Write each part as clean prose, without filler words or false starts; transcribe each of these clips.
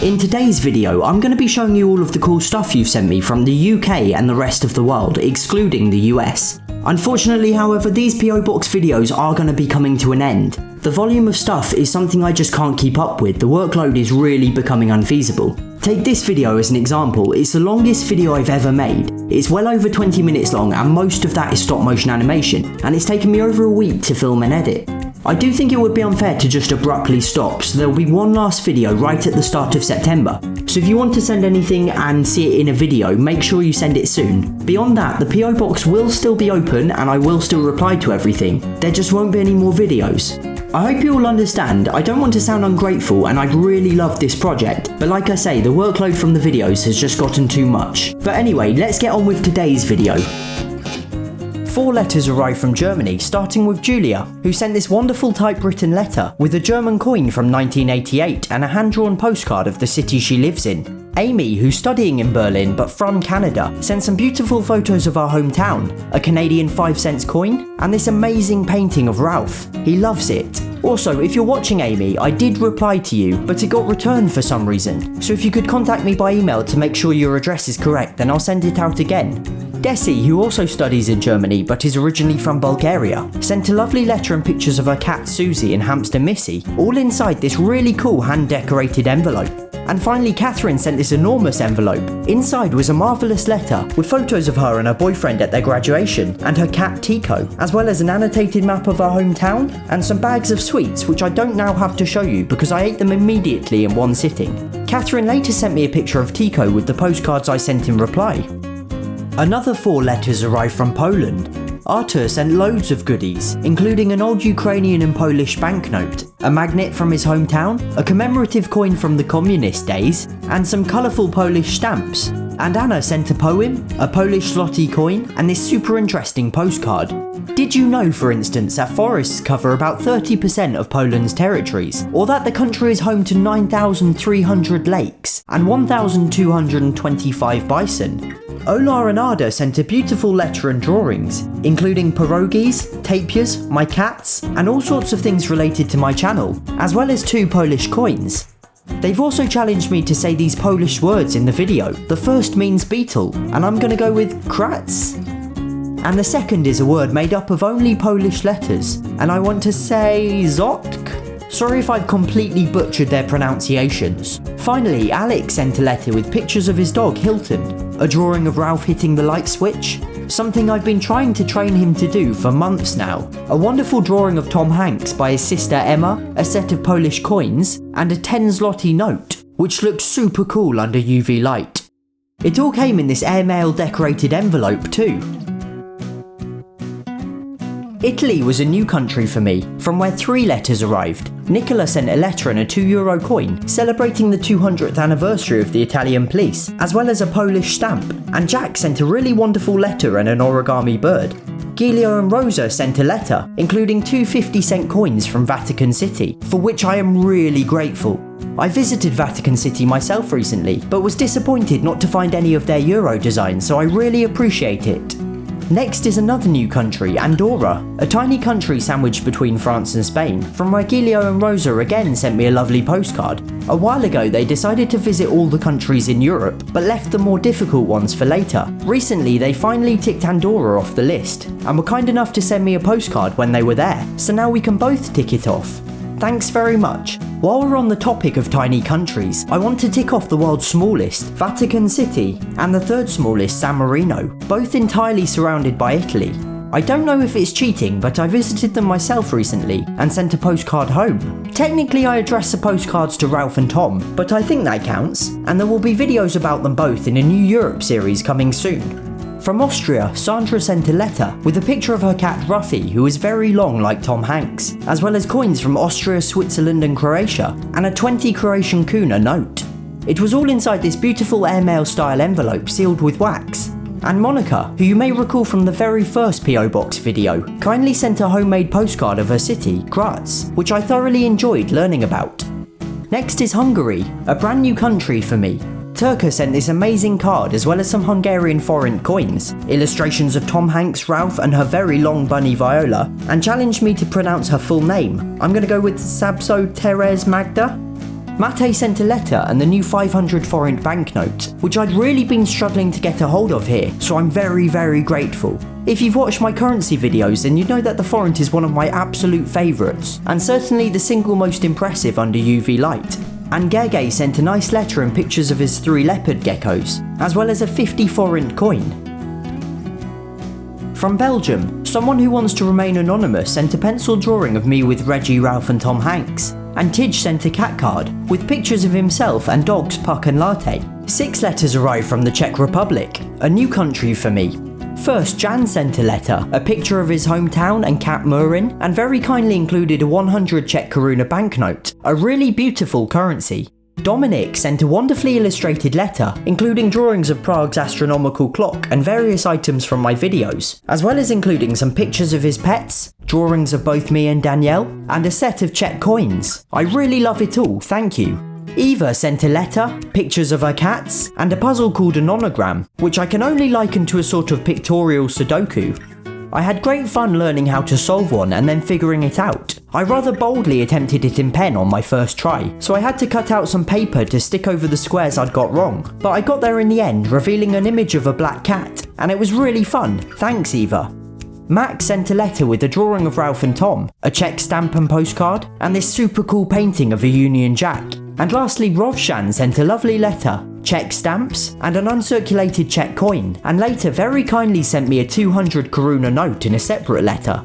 In today's video, I'm going to be showing you all of the cool stuff you've sent me from the UK and the rest of the world, excluding the US. Unfortunately, however, these PO Box videos are going to be coming to an end. The volume of stuff is something I just can't keep up with. The workload is really becoming unfeasible. Take this video as an example. It's the longest video I've ever made. It's well over 20 minutes long and most of that is stop motion animation, and it's taken me over a week to film and edit. I do think it would be unfair to just abruptly stop, so there'll be one last video right at the start of September. So if you want to send anything and see it in a video, make sure you send it soon. Beyond that, the PO Box will still be open and I will still reply to everything. There just won't be any more videos. I hope you all understand, I don't want to sound ungrateful and I'd really love this project, but like I say, the workload from the videos has just gotten too much. But anyway, let's get on with today's video. 4 letters arrived from Germany, starting with Julia, who sent this wonderful typewritten letter with a German coin from 1988 and a hand-drawn postcard of the city she lives in. Amy, who's studying in Berlin but from Canada, sent some beautiful photos of our hometown, a Canadian 5-cent coin, and this amazing painting of Ralph. He loves it. Also, if you're watching, Amy, I did reply to you, but it got returned for some reason. So if you could contact me by email to make sure your address is correct, then I'll send it out again. Desi, who also studies in Germany but is originally from Bulgaria, sent a lovely letter and pictures of her cat Susie and hamster Missy, all inside this really cool hand-decorated envelope. And finally, Catherine sent this enormous envelope. Inside was a marvellous letter with photos of her and her boyfriend at their graduation and her cat Tico, as well as an annotated map of our hometown and some bags of sweets which I don't now have to show you because I ate them immediately in one sitting. Catherine later sent me a picture of Tico with the postcards I sent in reply. Another 4 letters arrived from Poland. Artur sent loads of goodies, including an old Ukrainian and Polish banknote, a magnet from his hometown, a commemorative coin from the communist days, and some colourful Polish stamps. And Anna sent a poem, a Polish zloty coin, and this super interesting postcard. Did you know, for instance, that forests cover about 30% of Poland's territories, or that the country is home to 9,300 lakes and 1,225 bison? Ola and Ada sent a beautiful letter and drawings, including pierogies, tapirs, my cats, and all sorts of things related to my channel, as well as 2 Polish coins. They've also challenged me to say these Polish words in the video. The first means beetle, and I'm gonna go with krats. And the second is a word made up of only Polish letters, and I want to say zotk. Sorry if I've completely butchered their pronunciations. Finally, Alex sent a letter with pictures of his dog Hilton, a drawing of Ralph hitting the light switch, something I've been trying to train him to do for months now, a wonderful drawing of Tom Hanks by his sister Emma, a set of Polish coins, and a 10 zloty note, which looks super cool under UV light. It all came in this airmail decorated envelope too. Italy was a new country for me, from where 3 letters arrived. Nicola sent a letter and a €2 coin, celebrating the 200th anniversary of the Italian police, as well as a Polish stamp, and Jack sent a really wonderful letter and an origami bird. Giulio and Rosa sent a letter, including 2 50-cent coins from Vatican City, for which I am really grateful. I visited Vatican City myself recently, but was disappointed not to find any of their Euro designs, so I really appreciate it. Next is another new country, Andorra, a tiny country sandwiched between France and Spain, from where Giulio and Rosa again sent me a lovely postcard. A while ago they decided to visit all the countries in Europe, but left the more difficult ones for later. Recently they finally ticked Andorra off the list, and were kind enough to send me a postcard when they were there, so now we can both tick it off. Thanks very much. While we're on the topic of tiny countries, I want to tick off the world's smallest, Vatican City, and the 3rd smallest, San Marino, both entirely surrounded by Italy. I don't know if it's cheating, but I visited them myself recently and sent a postcard home. Technically I addressed the postcards to Ralph and Tom, but I think that counts, and there will be videos about them both in a new Europe series coming soon. From Austria, Sandra sent a letter with a picture of her cat Ruffy, who is very long like Tom Hanks, as well as coins from Austria, Switzerland and Croatia, and a 20 Croatian kuna note. It was all inside this beautiful airmail style envelope sealed with wax. And Monica, who you may recall from the very first PO Box video, kindly sent a homemade postcard of her city, Graz, which I thoroughly enjoyed learning about. Next is Hungary, a brand new country for me. Turka sent this amazing card as well as some Hungarian forint coins, illustrations of Tom Hanks, Ralph and her very long bunny Viola, and challenged me to pronounce her full name. I'm gonna go with Sabso Teres Magda. Mate sent a letter and the new 500 forint banknote, which I'd really been struggling to get a hold of here, so I'm very grateful. If you've watched my currency videos, then you know that the forint is one of my absolute favourites, and certainly the single most impressive under UV light. And Gege sent a nice letter and pictures of his 3 leopard geckos, as well as a 50 forint coin. From Belgium, someone who wants to remain anonymous sent a pencil drawing of me with Reggie, Ralph and Tom Hanks, and Tidge sent a cat card with pictures of himself and dogs Puck and Latte. 6 letters arrived from the Czech Republic, a new country for me. First, Jan sent a letter, a picture of his hometown and cat Murin, and very kindly included a 100 Czech koruna banknote, a really beautiful currency. Dominic sent a wonderfully illustrated letter, including drawings of Prague's astronomical clock and various items from my videos, as well as including some pictures of his pets, drawings of both me and Danielle, and a set of Czech coins. I really love it all, thank you. Eva sent a letter, pictures of her cats, and a puzzle called a nonogram, which I can only liken to a sort of pictorial Sudoku. I had great fun learning how to solve one and then figuring it out. I rather boldly attempted it in pen on my first try, so I had to cut out some paper to stick over the squares I'd got wrong, but I got there in the end, revealing an image of a black cat, and it was really fun. Thanks, Eva. Max sent a letter with a drawing of Ralph and Tom, a Czech stamp and postcard, and this super cool painting of a Union Jack. And lastly, Rovshan sent a lovely letter, Czech stamps, and an uncirculated Czech coin, and later very kindly sent me a 200 koruna note in a separate letter.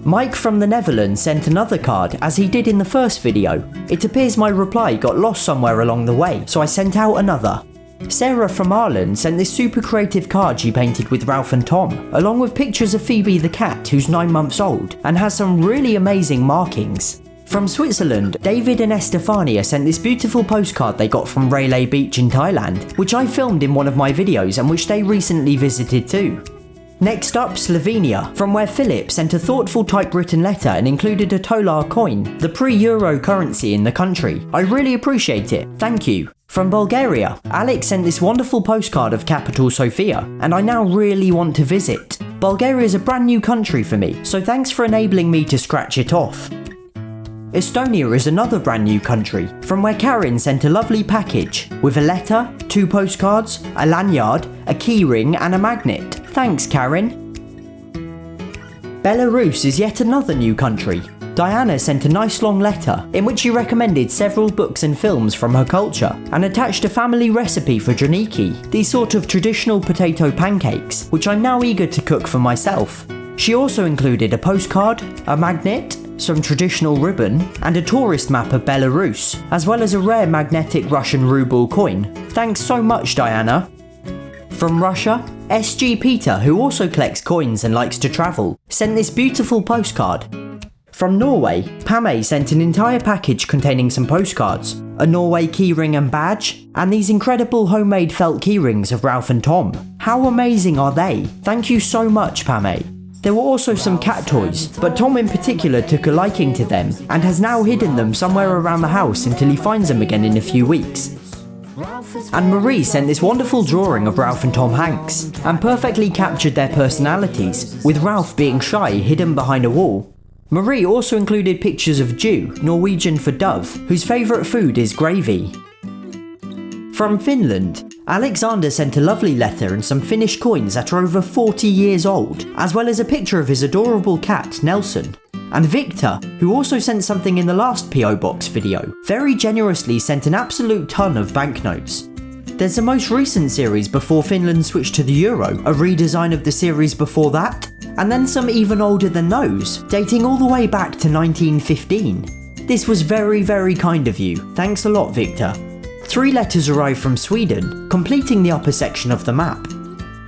Mike from the Netherlands sent another card, as he did in the first video. It appears my reply got lost somewhere along the way, so I sent out another. Sarah from Ireland sent this super creative card she painted with Ralph and Tom, along with pictures of Phoebe the cat, who's 9 months old, and has some really amazing markings. From Switzerland, David and Estefania sent this beautiful postcard they got from Railay Beach in Thailand, which I filmed in one of my videos and which they recently visited too. Next up, Slovenia, from where Philip sent a thoughtful typewritten letter and included a Tolar coin, the pre-euro currency in the country. I really appreciate it, thank you. From Bulgaria, Alex sent this wonderful postcard of capital Sofia, and I now really want to visit. Bulgaria is a brand new country for me, so thanks for enabling me to scratch it off. Estonia is another brand new country, from where Karin sent a lovely package, with a letter, 2 postcards, a lanyard, a keyring and a magnet. Thanks, Karin. Belarus is yet another new country. Diana sent a nice long letter, in which she recommended several books and films from her culture, and attached a family recipe for draniki, these sort of traditional potato pancakes, which I'm now eager to cook for myself. She also included a postcard, a magnet, some traditional ribbon, and a tourist map of Belarus, as well as a rare magnetic Russian ruble coin. Thanks so much, Diana. From Russia, SG Peter, who also collects coins and likes to travel, sent this beautiful postcard. From Norway, Pame sent an entire package containing some postcards, a Norway keyring and badge, and these incredible homemade felt keyrings of Ralph and Tom. How amazing are they? Thank you so much, Pame. There were also some cat toys, but Tom in particular took a liking to them and has now hidden them somewhere around the house until he finds them again in a few weeks. And Marie sent this wonderful drawing of Ralph and Tom Hanks, and perfectly captured their personalities, with Ralph being shy hidden behind a wall. Marie also included pictures of Jew, Norwegian for dove, whose favourite food is gravy. From Finland, Alexander sent a lovely letter and some Finnish coins that are over 40 years old, as well as a picture of his adorable cat, Nelson. And Victor, who also sent something in the last PO Box video, very generously sent an absolute ton of banknotes. There's the most recent series before Finland switched to the euro, a redesign of the series before that, and then some even older than those, dating all the way back to 1915. This was very kind of you, thanks a lot, Victor. 3 letters arrived from Sweden, completing the upper section of the map.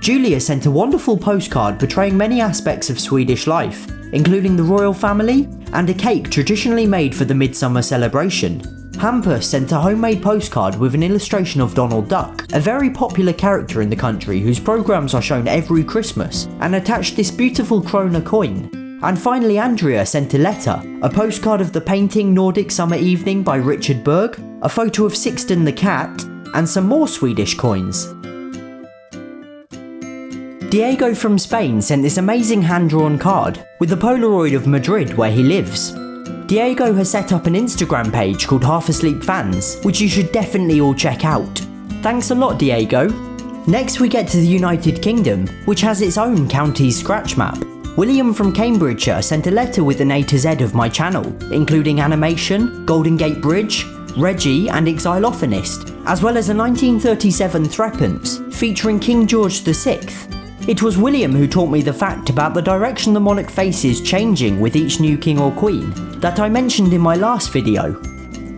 Julia sent a wonderful postcard portraying many aspects of Swedish life, including the royal family and a cake traditionally made for the midsummer celebration. Hampus sent a homemade postcard with an illustration of Donald Duck, a very popular character in the country whose programs are shown every Christmas, and attached this beautiful krona coin. And finally, Andrea sent a letter, a postcard of the painting Nordic Summer Evening by Richard Berg, a photo of Sixten the cat, and some more Swedish coins. Diego from Spain sent this amazing hand-drawn card, with a Polaroid of Madrid where he lives. Diego has set up an Instagram page called Half Asleep Fans, which you should definitely all check out. Thanks a lot, Diego. Next we get to the United Kingdom, which has its own county scratch map. William from Cambridgeshire sent a letter with an A to Z of my channel, including animation, Golden Gate Bridge, Reggie and Xylophonist, as well as a 1937 threepence featuring King George VI. It was William who taught me the fact about the direction the monarch faces changing with each new king or queen that I mentioned in my last video.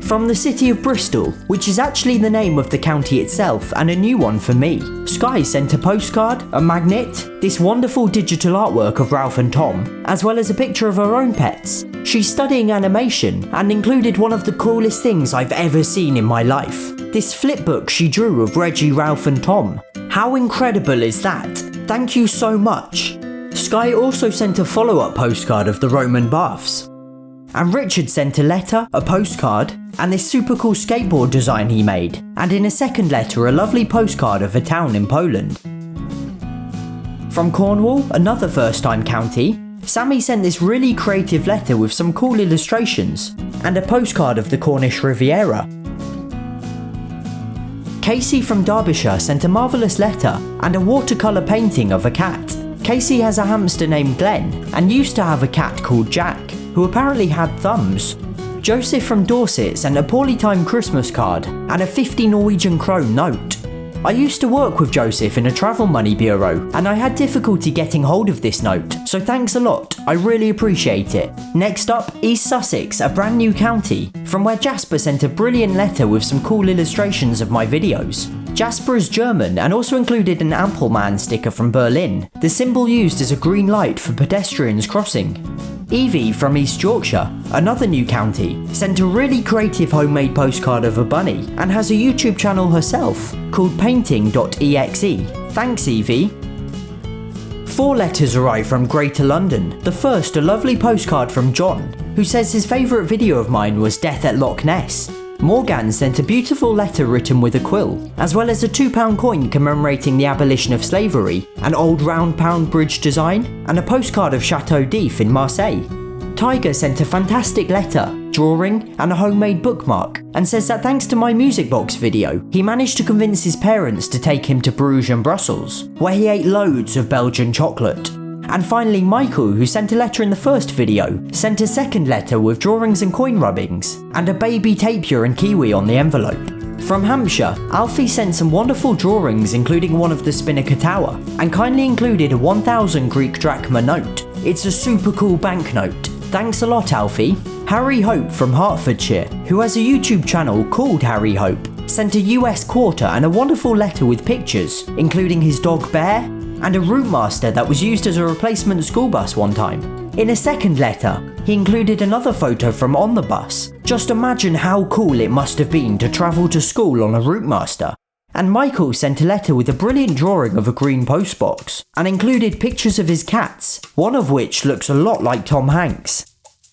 From the city of Bristol, which is actually the name of the county itself and a new one for me, Sky sent a postcard, a magnet, this wonderful digital artwork of Ralph and Tom, as well as a picture of her own pets. She's studying animation and included one of the coolest things I've ever seen in my life. This flipbook she drew of Reggie, Ralph and Tom. How incredible is that? Thank you so much. Sky also sent a follow-up postcard of the Roman baths. And Richard sent a letter, a postcard, and this super cool skateboard design he made, and in a second letter a lovely postcard of a town in Poland. From Cornwall, another first-time county, Sammy sent this really creative letter with some cool illustrations, and a postcard of the Cornish Riviera. Casey from Derbyshire sent a marvellous letter and a watercolour painting of a cat. Casey has a hamster named Glenn, and used to have a cat called Jack, who apparently had thumbs. Joseph from Dorset sent a poorly timed Christmas card and a 50 Norwegian krone note. I used to work with Joseph in a travel money bureau and I had difficulty getting hold of this note, so thanks a lot, I really appreciate it. Next up, East Sussex, a brand new county, from where Jasper sent a brilliant letter with some cool illustrations of my videos. Jasper is German and also included an Ampelmann sticker from Berlin, the symbol used as a green light for pedestrians crossing. Evie from East Yorkshire, another new county, sent a really creative homemade postcard of a bunny and has a YouTube channel herself called painting.exe. Thanks Evie. 4 letters arrived from Greater London. The first, a lovely postcard from John, who says his favourite video of mine was Death at Loch Ness. Morgan sent a beautiful letter written with a quill, as well as a £2 coin commemorating the abolition of slavery, an old round pound bridge design, and a postcard of Chateau d'If in Marseille. Tiger sent a fantastic letter, drawing, and a homemade bookmark, and says that thanks to my music box video, he managed to convince his parents to take him to Bruges and Brussels, where he ate loads of Belgian chocolate. And finally Michael, who sent a letter in the first video, sent a second letter with drawings and coin rubbings, and a baby tapir and kiwi on the envelope. From Hampshire, Alfie sent some wonderful drawings including one of the Spinnaker Tower, and kindly included a 1000 Greek drachma note. It's a super cool banknote. Thanks a lot Alfie. Harry Hope from Hertfordshire, who has a YouTube channel called Harry Hope, sent a US quarter and a wonderful letter with pictures, including his dog Bear, and a Routemaster that was used as a replacement school bus one time. In a second letter, he included another photo from on the bus. Just imagine how cool it must have been to travel to school on a Routemaster. And Michael sent a letter with a brilliant drawing of a green postbox, and included pictures of his cats, one of which looks a lot like Tom Hanks.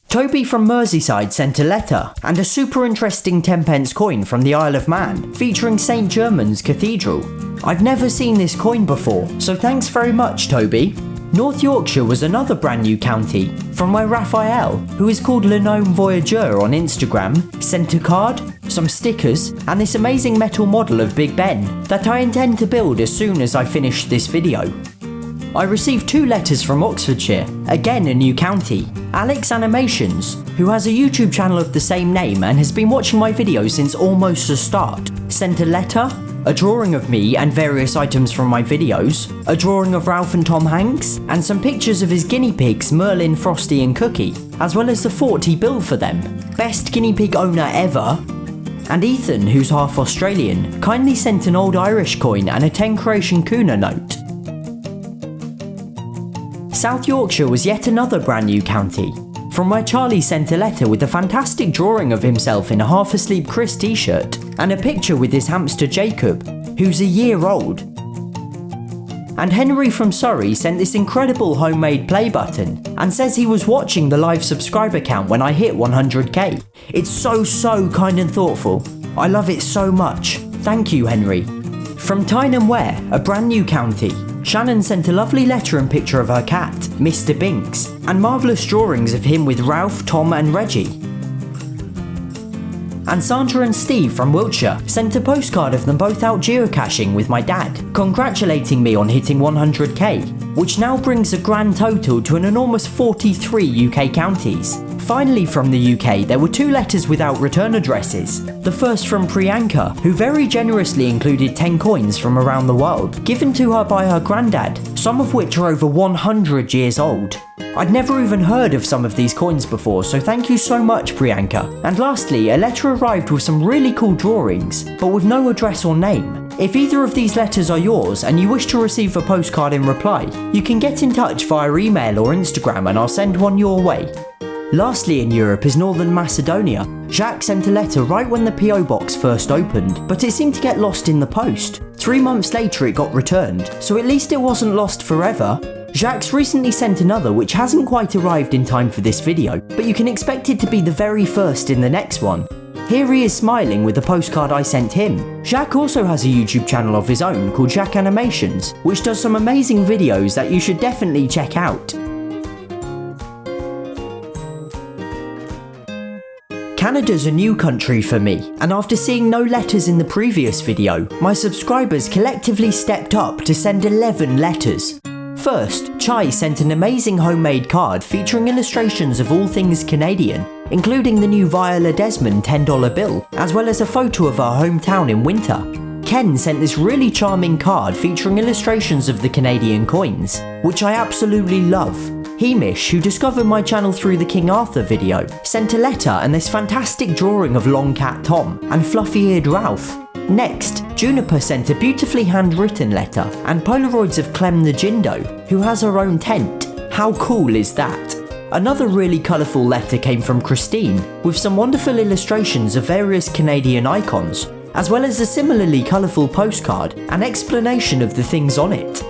Toby from Merseyside sent a letter, and a super interesting 10p coin from the Isle of Man, featuring St. Germans Cathedral. I've never seen this coin before, so thanks very much Toby. North Yorkshire was another brand new county, from where Raphael, who is called Le Gnome Voyageur on Instagram, sent a card, some stickers, and this amazing metal model of Big Ben that I intend to build as soon as I finish this video. I received 2 letters from Oxfordshire, again a new county. Alex Animations, who has a YouTube channel of the same name and has been watching my videos since almost the start, sent a letter, a drawing of me and various items from my videos, a drawing of Ralph and Tom Hanks, and some pictures of his guinea pigs Merlin, Frosty and Cookie, as well as the fort he built for them. Best guinea pig owner ever. And Ethan, who's half Australian, kindly sent an old Irish coin and a 10 Croatian kuna note. South Yorkshire was yet another brand new county, from where Charlie sent a letter with a fantastic drawing of himself in a Half Asleep Chris t-shirt, and a picture with his hamster Jacob, who's a year old. And Henry from Surrey sent this incredible homemade play button, and says he was watching the live subscriber count when I hit 100k. It's so kind and thoughtful. I love it so much. Thank you Henry. From Tyne Ware, a brand new county, Shannon sent a lovely letter and picture of her cat, Mr. Binks, and marvellous drawings of him with Ralph, Tom and Reggie. And Sandra and Steve from Wiltshire sent a postcard of them both out geocaching with my dad, congratulating me on hitting 100k, which now brings a grand total to an enormous 43 UK counties. Finally from the UK, there were 2 letters without return addresses. The first from Priyanka, who very generously included 10 coins from around the world, given to her by her granddad, some of which are over 100 years old. I'd never even heard of some of these coins before, so thank you so much, Priyanka. And lastly, a letter arrived with some really cool drawings, but with no address or name. If either of these letters are yours and you wish to receive a postcard in reply, you can get in touch via email or Instagram and I'll send one your way. Lastly in Europe is Northern Macedonia. Jacques sent a letter right when the PO box first opened, but it seemed to get lost in the post. 3 months later it got returned, so at least it wasn't lost forever. Jacques recently sent another which hasn't quite arrived in time for this video, but you can expect it to be the very first in the next one. Here he is smiling with the postcard I sent him. Jacques also has a YouTube channel of his own called Jacques Animations, which does some amazing videos that you should definitely check out. Canada's a new country for me, and after seeing no letters in the previous video, my subscribers collectively stepped up to send 11 letters. First, Chai sent an amazing homemade card featuring illustrations of all things Canadian, including the new Viola Desmond $10 bill, as well as a photo of our hometown in winter. Ken sent this really charming card featuring illustrations of the Canadian coins, which I absolutely love. Hamish, who discovered my channel through the King Arthur video, sent a letter and this fantastic drawing of Long Cat Tom and Fluffy-Eared Ralph. Next, Juniper sent a beautifully handwritten letter and Polaroids of Clem the Jindo, who has her own tent. How cool is that? Another really colourful letter came from Christine, with some wonderful illustrations of various Canadian icons, as well as a similarly colourful postcard and explanation of the things on it.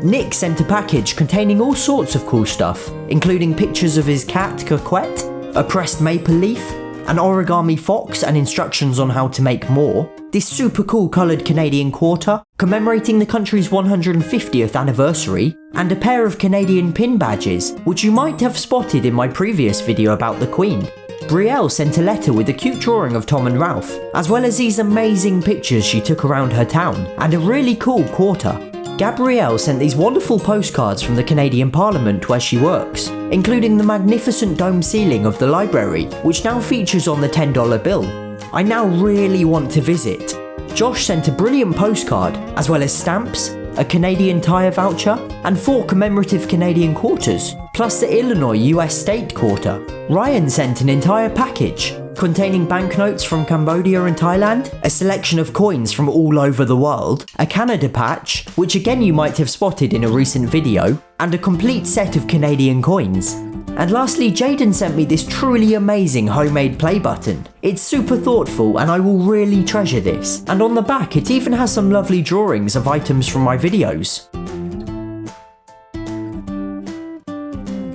Nick sent a package containing all sorts of cool stuff, including pictures of his cat Coquette, a pressed maple leaf, an origami fox and instructions on how to make more, this super cool coloured Canadian quarter, commemorating the country's 150th anniversary, and a pair of Canadian pin badges, which you might have spotted in my previous video about the Queen. Brielle sent a letter with a cute drawing of Tom and Ralph, as well as these amazing pictures she took around her town, and a really cool quarter. Gabrielle sent these wonderful postcards from the Canadian Parliament where she works, including the magnificent dome ceiling of the library, which now features on the $10 bill. I now really want to visit. Josh sent a brilliant postcard, as well as stamps, a Canadian Tire voucher, and 4 commemorative Canadian quarters, plus the Illinois US State Quarter. Ryan sent an entire package, containing banknotes from Cambodia and Thailand, a selection of coins from all over the world, a Canada patch, which again you might have spotted in a recent video, and a complete set of Canadian coins. And lastly, Jaden sent me this truly amazing homemade play button. It's super thoughtful and I will really treasure this, and on the back it even has some lovely drawings of items from my videos.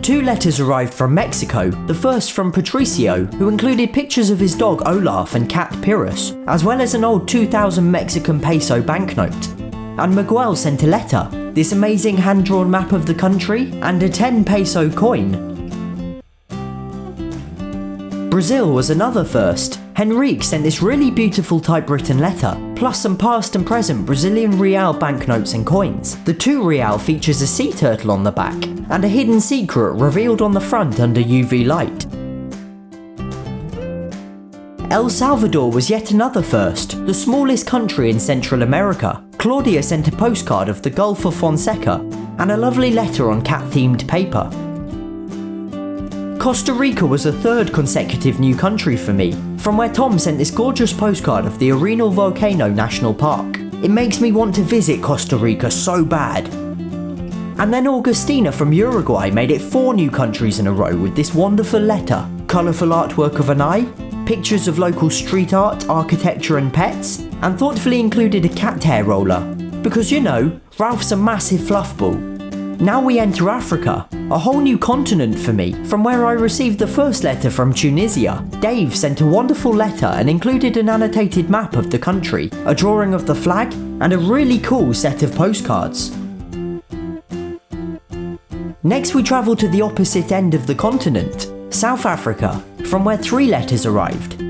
2 letters arrived from Mexico, the first from Patricio, who included pictures of his dog Olaf and cat Pyrrhus, as well as an old 2,000 Mexican peso banknote. And Miguel sent a letter, this amazing hand-drawn map of the country, and a 10 peso coin. Brazil was another first. Henrique sent this really beautiful typewritten letter, plus some past and present Brazilian real banknotes and coins. The 2 real features a sea turtle on the back, and a hidden secret revealed on the front under UV light. El Salvador was yet another first, the smallest country in Central America. Claudia sent a postcard of the Gulf of Fonseca, and a lovely letter on cat-themed paper. Costa Rica was a 3rd consecutive new country for me, from where Tom sent this gorgeous postcard of the Arenal Volcano National Park. It makes me want to visit Costa Rica so bad. And then Augustina from Uruguay made it 4 new countries in a row with this wonderful letter, colourful artwork of an eye, pictures of local street art, architecture and pets, and thoughtfully included a cat hair roller. Because you know, Ralph's a massive fluff ball. Now we enter Africa, a whole new continent for me, from where I received the first letter from Tunisia. Dave sent a wonderful letter and included an annotated map of the country, a drawing of the flag, and a really cool set of postcards. Next we travel to the opposite end of the continent, South Africa, from where 3 letters arrived.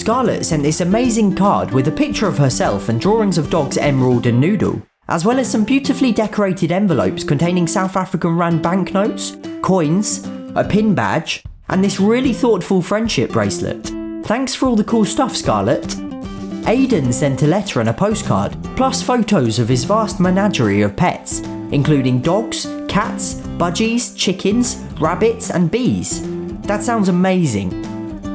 Scarlett sent this amazing card with a picture of herself and drawings of dogs Emerald and Noodle, as well as some beautifully decorated envelopes containing South African Rand banknotes, coins, a pin badge, and this really thoughtful friendship bracelet. Thanks for all the cool stuff, Scarlett. Aidan sent a letter and a postcard, plus photos of his vast menagerie of pets, including dogs, cats, budgies, chickens, rabbits, and bees. That sounds amazing.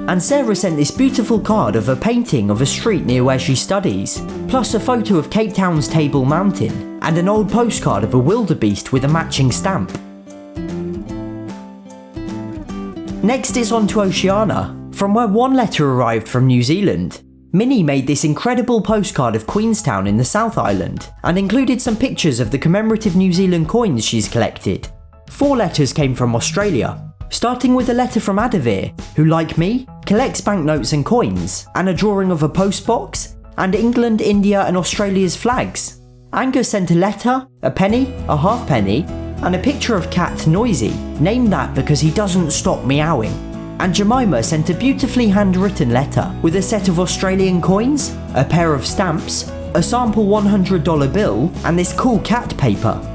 And Sarah sent this beautiful card of a painting of a street near where she studies, plus a photo of Cape Town's Table Mountain, and an old postcard of a wildebeest with a matching stamp. Next is on to Oceania, from where one letter arrived from New Zealand. Minnie made this incredible postcard of Queenstown in the South Island, and included some pictures of the commemorative New Zealand coins she's collected. 4 letters came from Australia, starting with a letter from Adavir, who, like me, collects banknotes and coins, and a drawing of a postbox, and England, India and Australia's flags. Angus sent a letter, a penny, a halfpenny, and a picture of cat Noisy, named that because he doesn't stop meowing. And Jemima sent a beautifully handwritten letter with a set of Australian coins, a pair of stamps, a sample $100 bill, and this cool cat paper.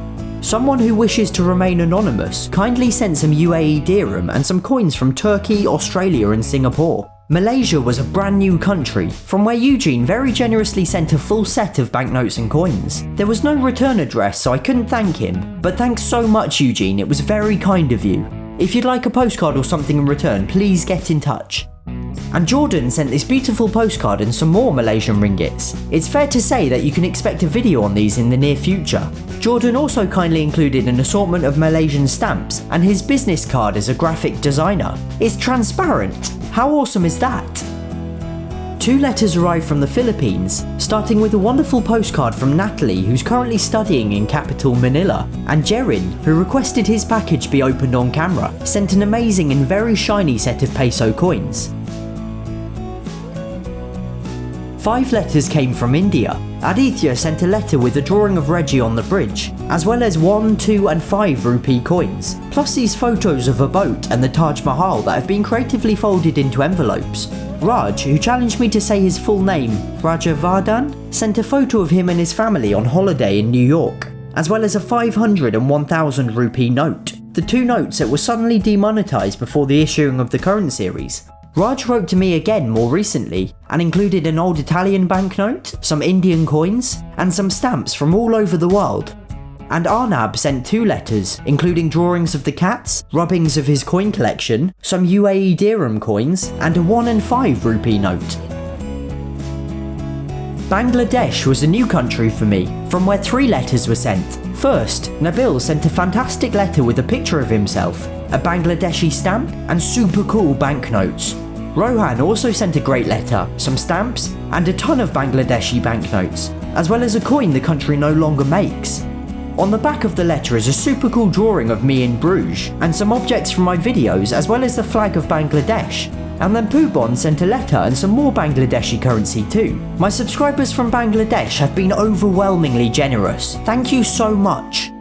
Someone who wishes to remain anonymous kindly sent some UAE dirham and some coins from Turkey, Australia and Singapore. Malaysia was a brand new country, from where Eugene very generously sent a full set of banknotes and coins. There was no return address, so I couldn't thank him, but thanks so much Eugene, it was very kind of you. If you'd like a postcard or something in return, please get in touch. And Jordan sent this beautiful postcard and some more Malaysian ringgits. It's fair to say that you can expect a video on these in the near future. Jordan also kindly included an assortment of Malaysian stamps, and his business card as a graphic designer. It's transparent. How awesome is that? 2 letters arrived from the Philippines, starting with a wonderful postcard from Natalie, who's currently studying in capital Manila, and Jerin, who requested his package be opened on camera, sent an amazing and very shiny set of peso coins. 5 letters came from India. Aditya sent a letter with a drawing of Reggie on the bridge, as well as 1, 2 and 5 rupee coins, plus these photos of a boat and the Taj Mahal that have been creatively folded into envelopes. Raj, who challenged me to say his full name, Rajavardhan, sent a photo of him and his family on holiday in New York, as well as a 500 and 1000 rupee note, the 2 notes that were suddenly demonetized before the issuing of the current series. Raj wrote to me again more recently and included an old Italian banknote, some Indian coins, and some stamps from all over the world. And Arnab sent 2 letters, including drawings of the cats, rubbings of his coin collection, some UAE dirham coins, and a 1 and 5 rupee note. Bangladesh was a new country for me, from where 3 letters were sent. First, Nabil sent a fantastic letter with a picture of himself, a Bangladeshi stamp, and super cool banknotes. Rohan also sent a great letter, some stamps, and a ton of Bangladeshi banknotes, as well as a coin the country no longer makes. On the back of the letter is a super cool drawing of me in Bruges, and some objects from my videos as well as the flag of Bangladesh. And then Poobon sent a letter and some more Bangladeshi currency too. My subscribers from Bangladesh have been overwhelmingly generous. Thank you so much.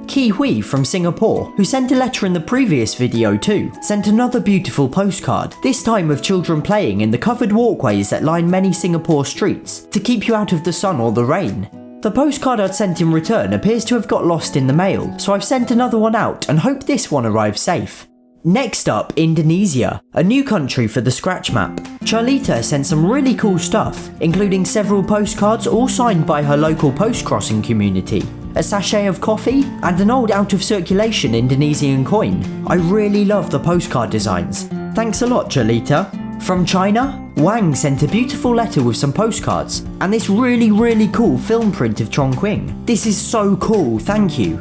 Ki Hui from Singapore, who sent a letter in the previous video too, sent another beautiful postcard, this time of children playing in the covered walkways that line many Singapore streets to keep you out of the sun or the rain. The postcard I'd sent in return appears to have got lost in the mail, so I've sent another one out and hope this one arrives safe. Next up, Indonesia, a new country for the scratch map. Charlita sent some really cool stuff, including several postcards all signed by her local post-crossing community, a sachet of coffee, and an old out-of-circulation Indonesian coin. I really love the postcard designs. Thanks a lot, Charlita. From China, Wang sent a beautiful letter with some postcards, and this really cool film print of Chongqing. This is so cool, thank you.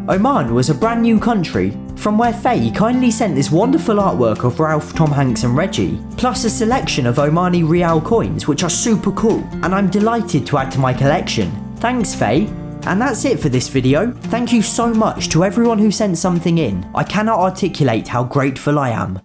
Oman was a brand new country, from where Faye kindly sent this wonderful artwork of Ralph, Tom Hanks and Reggie, plus a selection of Omani Rial coins which are super cool, and I'm delighted to add to my collection. Thanks Faye. And that's it for this video. Thank you so much to everyone who sent something in. I cannot articulate how grateful I am.